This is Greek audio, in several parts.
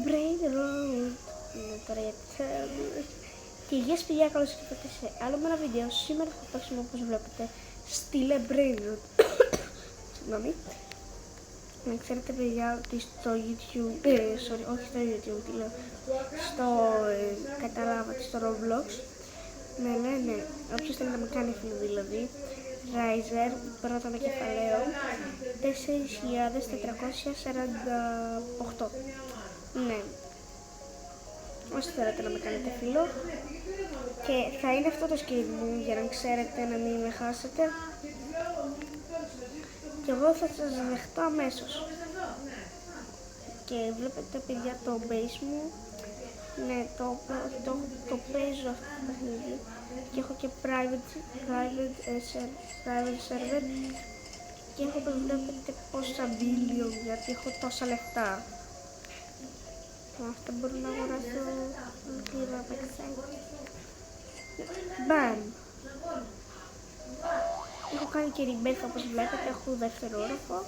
Brain Road. Τώρα γιατί και γεια παιδιά, καλώς ήρθατε σε άλλο με ένα βίντεο. Σήμερα θα παίξουμε όπως βλέπετε στείλε Brain Road. Συγγνώμη. Να ξέρετε παιδιά ότι στο YouTube, όχι στο YouTube, τι λέω, στο, καταλάβατε, στο Roblox με λένε, όποιος θέλει να με κάνει φίλο δηλαδή, Riser, πρώτο κεφαλαίο, 4.448. Ναι. Όσοι θέλετε να με κάνετε φίλο. Και θα είναι αυτό το skin μου για να ξέρετε να μην με χάσετε. Και εγώ θα σας δεχτώ αμέσως. Και βλέπετε παιδιά το base μου. Ναι, το παίζω αυτό το παιχνίδι. Και έχω και private server. Και έχω βλέπετε πόσα billion, γιατί έχω τόσα λεφτά. Αυτά μπορώ να αγοράσω λίρα πεξάκι. Μπαμ! Έχω κάνει και rebirth όπως βλέπετε, έχω δεύτερο όροφο.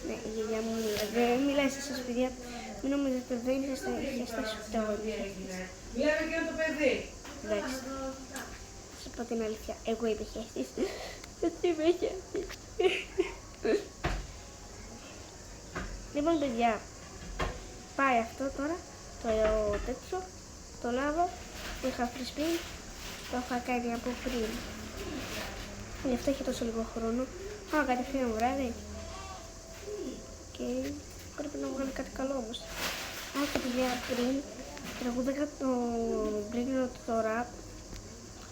Ναι, η γιαγιά μου δεν μιλάει σε εσάς παιδιά. Μην νομίζετε, δεν είσαστε ούτε όλοι. Μιλάμε και το παιδί. Εντάξει. Θα σας πω την αλήθεια, εγώ είμαι χέστης. Γιατί είμαι χέστης. Λοιπόν παιδιά, πάει αυτό τώρα, το τέτοιο, το λάβα που είχα πριν, το είχα κάνει από πριν. Γι' αυτό έχει τόσο λίγο χρόνο. Πάω κατευθείαν βράδυ. Και πρέπει να βγάλει κάτι καλό όμως. Και παιδιά πριν, τραγούδακα πριν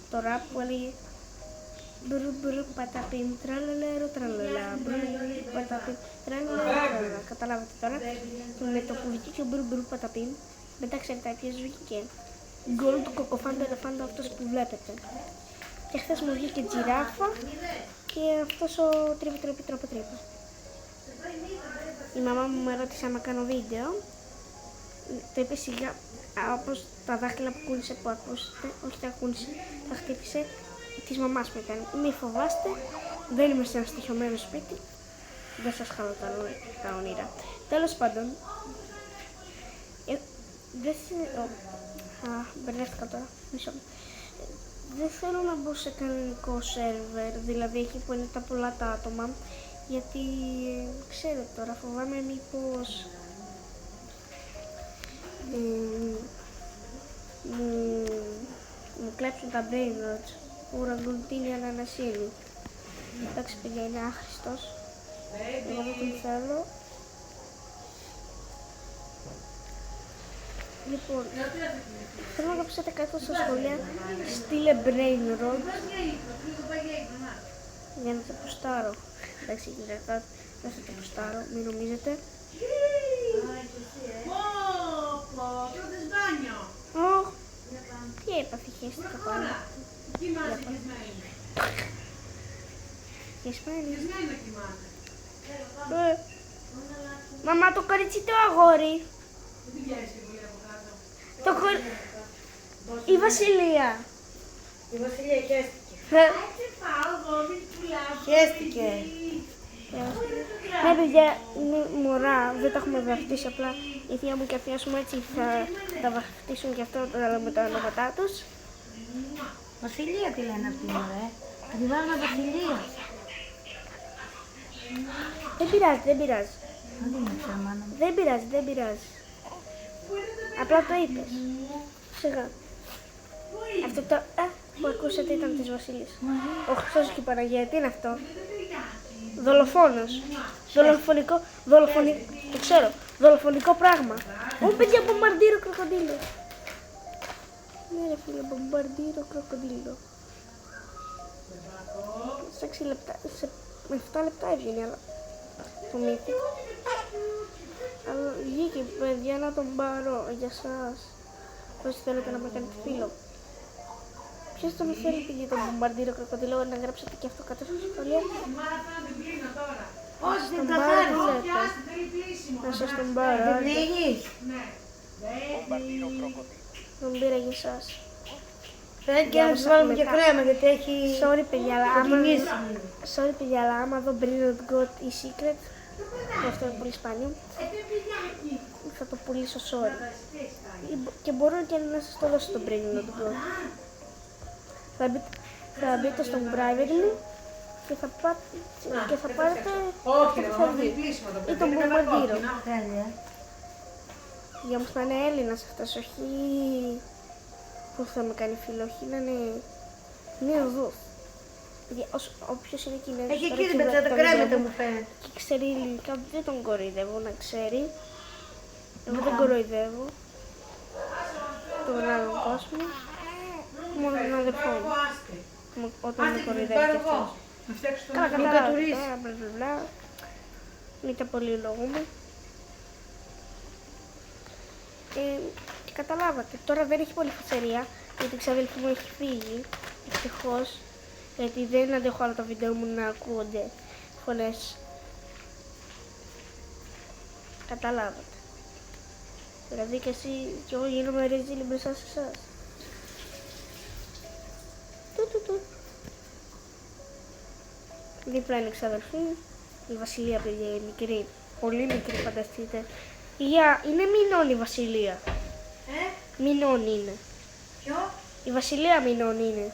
το rap που έλεγε μπρου μπρου παταπίν τραλαλέρο τραλαλά μπρου μπρου παταπίν τραλαλέρο τραλαλά. Καταλάβατε τώρα. Με το που βγήκε μπρου μπρου παταπίν, μετά ξέρετε ποιος βγήκε. Γκολ του κοκοφάντο ελεφάντο, αυτός που βλέπετε. Και χθες μου βγήκε τζιράφα και αυτός ο τρύπα. Η μαμά μου με ρώτησε να κάνω βίντεο. Το είπε σιγά, όπως τα δάχτυλα που κούνησε που ακούσετε, όχι τα κούνησε, τα χτύπησε. Της μαμάς μου ήταν. Μη φοβάστε, δεν είμαι σε ένα στοιχειωμένο σπίτι. Δεν σας χαλώ τα όνειρα. Τέλος πάντων, μπερδεύτηκα τώρα, μισό. Δεν θέλω να μπω σε κανονικό σερβερ, δηλαδή εκεί που είναι τα πολλά τα άτομα, γιατί ξέρετε τώρα, φοβάμαι μήπως μου κλέψουν τα brain rods. Ο Ραγκουλτίνη ανανασίλη. Εντάξει παιδιά, είναι άχρηστος. Εγώ δεν τον θέλω. Λοιπόν, θέλω να γράψετε κάτω στα σχολεία στείλε brain rod για να το ποστάρω. Εντάξει, δεν θα το ποστάρω, μην νομίζετε. Τι έπαθε, χέστηκα πάλι. Γεσμένη. Μαμά, το κορίτσι το αγόρι. Η Βασιλεία. Η Βασιλεία χέστηκε. Χέστηκε. Ναι παιδιά, είναι μωρά, δεν τα έχουμε βαφτίσει, απλά η θεία μου και η θεία μου έτσι θα τα βαφτίσουν και αυτό με τα ονόματά τους. Βασιλεία τι λένε αυτοί μωρέ. Θα τη βάλουμε Βασιλεία. Δεν πειράζει. Δεν πειράζει. Απλά το είπες. Σιγά. Αυτό το που ακούσατε ήταν της Βασιλής. Ο Χριστός και η Παναγία, τι είναι αυτό? Δολοφόνος. Το ξέρω. Δολοφονικό πράγμα. Ω παιδιά, μπομπαρντίρο κροκοντήλο. Ναι ρε φίλε, μπομπαρντίρο κροκοντήλο. Σε 6 λεπτά, με 7 λεπτά έβγαινε, αλλά το μύθι. Αλλά βγήκε παιδιά να τον πάρω για σας. Όσοι θέλετε να με κάνετε φίλο. Ποιος τον θέλει πήγε τον μπομπαρντίρο κροκοντήλο, να γράψετε και αυτό κάτω στα σχολεία. Όσοι την καθάρισε. Να σας τον πάρω. Δεν πνίγεις. Τον πήρα για εσάς. Πρέπει και να τους βάλουμε και κρέμα γιατί έχει... Sorry παιδιά, αλλά άμα δω Brilliant God ή Secret, Αυτό είναι πολύ σπάνιο. Θα το πουλήσω sorry. Και μπορώ και να σας το δώσω το premium να το πω. Θα μπείτε στο private μου και θα πάρετε αυτό που θα βγει. Ή τον Bombardiro. Τέλεια. Για όμως να είναι Έλληνας αυτός, όχι που θα με κάνει φίλο, όχι να είναι οδός. Όποιος είναι Κινέζος Έχει εκεί την πετσέτα, κρέμεται μου φαίνεται. και ξέρει ελληνικά, δεν τον κοροϊδεύω να ξέρει. Εγώ δεν κοροϊδεύω τον άλλον κόσμο, μόνο τον αδερφό μου. Όταν με κοροϊδεύει και αυτός. Καλά, καταλάβατε, μπλα. Μην τα πολυλογούμε. Και καταλάβατε, τώρα δεν έχει πολύ φασαρία, γιατί η ξαδέλφη μου έχει φύγει, ευτυχώς. Γιατί δεν αντέχω άλλο τα βίντεο μου να ακούγονται φωνές. Καταλάβατε. Δηλαδή και εσύ και εγώ γίνομαι ρεζίλη μπροστά σε εσάς. Δίπλα είναι η ξαδελφή μου, η Βασιλεία, παιδιά, η μικρή, πολύ μικρή, φανταστείτε. Είναι μηνών η Βασιλεία. Μηνών είναι. Ποιο? Η Βασιλεία μηνών είναι.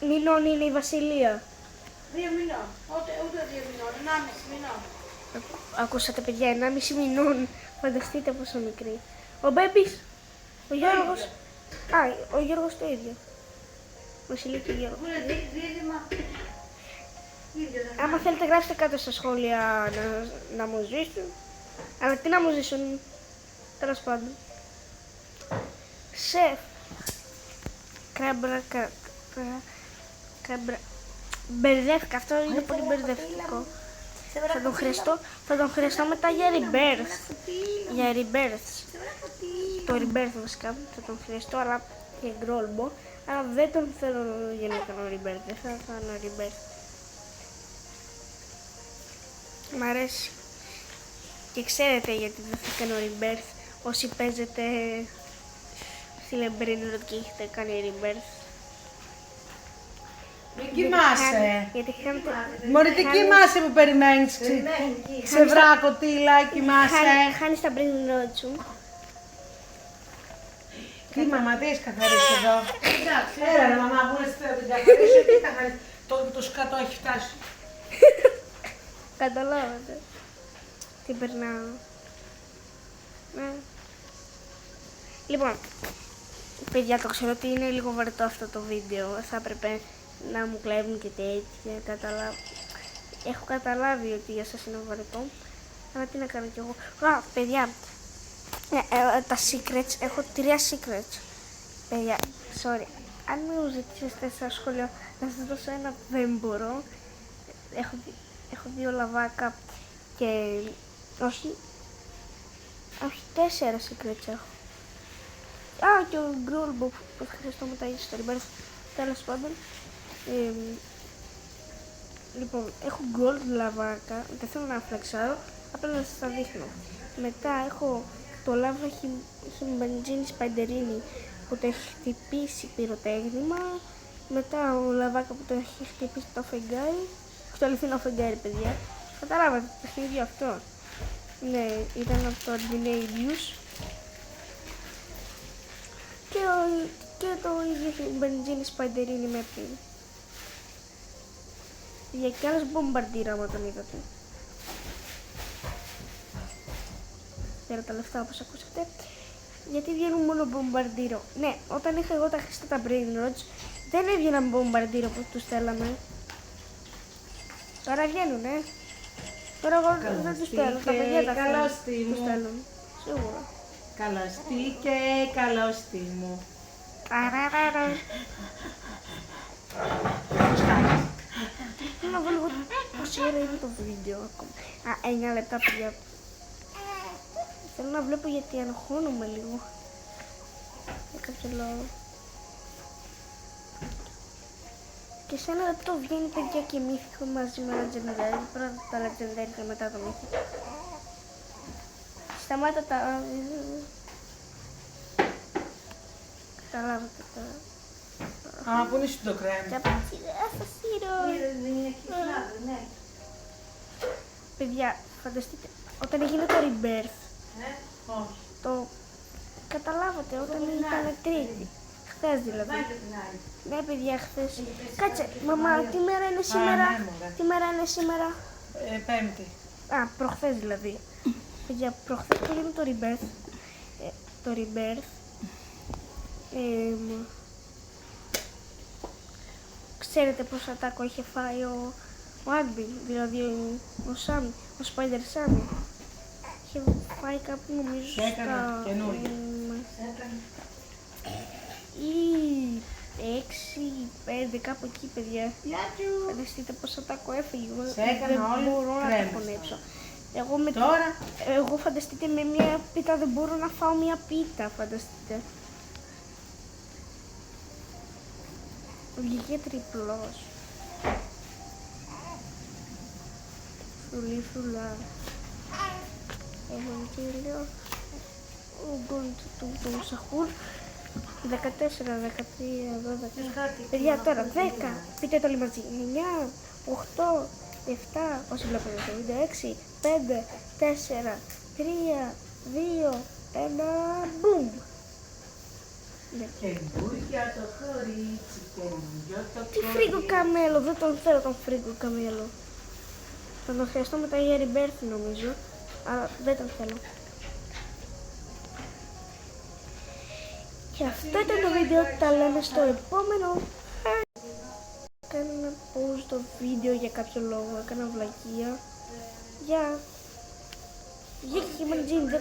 Μηνών είναι η Βασιλεία. 2 μηνών. Ούτε 2 μηνών. 1,5 μηνών. Ακούσατε, παιδιά, 1,5 μηνών. Φανταστείτε πόσο μικρή. Ο Μπέμπης, ο Γιώργος. Ο Γιώργος το ίδιο. Βασιλεία και Γιώργο. Δίδυμα. Άμα θέλετε γράψτε κάτω στα σχόλια να μου ζήσουν. Αλλά τι να μου ζήσουν, τέλος πάντων. Σεφ. Μπερδεύτηκα, αυτό είναι πολύ μπερδευτικό. Θα τον χρειαστώ μετά για rebirth. Για rebirth. Το rebirth βασικά θα τον χρειαστώ, αλλά για γκρόλμπο. Αλλά δεν τον θέλω για να κάνω rebirth, δεν θα κάνω rebirth. Μ' αρέσει. Και ξέρετε γιατί δεν θα κάνω rebirth όσοι παίζετε στη Λεμπρίνο και έχετε κάνει rebirth. Μην κοιμάσαι. Γιατί Μωρή, τι κοιμάσαι που περιμένεις. Ξεβράκο, τίλα, κοιμάσαι. Χάνεις τα πριν σου. Τι μαμά, τι έχεις καθαρίσει εδώ. Έλα ρε μαμά, που είναι θέλω την καθαρίσω, τι καθαρίσει. Το σκατό έχει φτάσει. Καταλάβατε. Τι περνάω. Λοιπόν, παιδιά, το ξέρω ότι είναι λίγο βαρετό αυτό το βίντεο. Θα έπρεπε να μου κλέβουν και τέτοια. Έχω καταλάβει ότι για σας είναι βαρετό. Αλλά τι να κάνω κι εγώ. Παιδιά, τα secrets, έχω 3 secrets. Παιδιά, sorry. Αν με ζητήσετε στα σχόλια να σας δώσω ένα, δεν μπορώ. Έχω 2 λαβάκα και όχι 4 secrets έχω. Και ο γκρόλμπο που θα χρειαστώ μετά στο rebirth. Τέλος πάντων. Λοιπόν, έχω gold λαβάκα, δεν θέλω να φλεξάρω, απλά να σας τα δείχνω. Μετά έχω το λάβα χιμπαντζίνι σπαντερίνι που το έχει χτυπήσει πυροτέχνημα. Μετά ο λαβάκα που το έχει χτυπήσει το φεγγάρι, το αληθινό φεγγάρι, παιδιά. Καταλάβατε το παιχνίδι αυτό. Ναι, ήταν από το Ordinarius. Και το ίδιο μπενζίνι σπαντερίνι με πιν. Για κι άλλος Bombardiro άμα τον είδατε. Θέλω τα λεφτά όπως ακούσατε. Γιατί βγαίνουν μόνο Bombardiro. Ναι, όταν είχα εγώ τα χρηστά τα Brain Rods, δεν έβγαιναν Bombardiro που τους θέλαμε. Τώρα βγαίνουν, Τώρα εγώ δεν τους θέλω, τα παιδιά τα τους θέλουν. Σίγουρα. Καλωστήκε, καλώστη μου. Θέλω να δω λίγο πόση ώρα είναι το βίντεο ακόμα. 9 λεπτά, παιδιά. Θέλω να βλέπω γιατί αγχώνομαι λίγο. Για κάποιο λόγο. Και σε 1 λεπτό βγαίνει, παιδιά, και μύθικο μαζί με Legendary. Πρώτα τα Legendary και μετά το μύθικο. Σταμάτα τα... Καταλάβατε τώρα. Πού είναι το κρέμ. Καπατσίδα, ασασίρο. Είναι εκεί στην άδεια, ναι. παιδιά, φανταστείτε, όταν έγινε το rebirth, Όχι. το καταλάβατε όταν ήταν Τρίτη. Χθες δηλαδή. Ναι, παιδιά, χθες. Κάτσε, μαμά, τι μέρα είναι σήμερα? ναι, μωρέ. Τι μέρα είναι σήμερα? Πέμπτη. Α, προχθές δηλαδή. Παιδιά, προχθές που έγινε το rebirth, ξέρετε πως ατάκο είχε φάει ο Άντμπιν, δηλαδή ο Σάμι, ο Spider Σάμι. Είχε φάει κάπου νομίζω Σε έκανε στα... καινούργια. Ή 6, 5, κάπου εκεί, παιδιά. Φανταστείτε πως ατάκο έφυγε. Σε έκανα Δεν όλη μπορώ να κρέμες. το χωνέψω. Εγώ φανταστείτε με μια πίτα δεν μπορώ να φάω μια πίτα, φανταστείτε. Βγήκε τριπλός. Φρουλί φρουλά. Έχουμε και λέω. Ο γκον του Σαχούρ. 14, 13, 12. Παιδιά τώρα 10. Πείτε το όλοι μαζί. 9, 8, 7. Όσοι βλέπετε το βίντεο. 6, 5, 4, 3, 2, 1. Μπουμ. Καινούργια το κορίτσι, καινούργιο το Τι φρίγκο καμέλο, δεν τον θέλω τον φρίγκο καμέλο. Θα τον χρειαστώ μετά για rebirth νομίζω, αλλά δεν τον θέλω. Και αυτό ήταν το βίντεο, τα λέμε στο επόμενο. Έκανα ένα pause το βίντεο για κάποιο λόγο, έκανα βλακεία. Γεια! Βγήκε και η Μαντζίνη, δεν το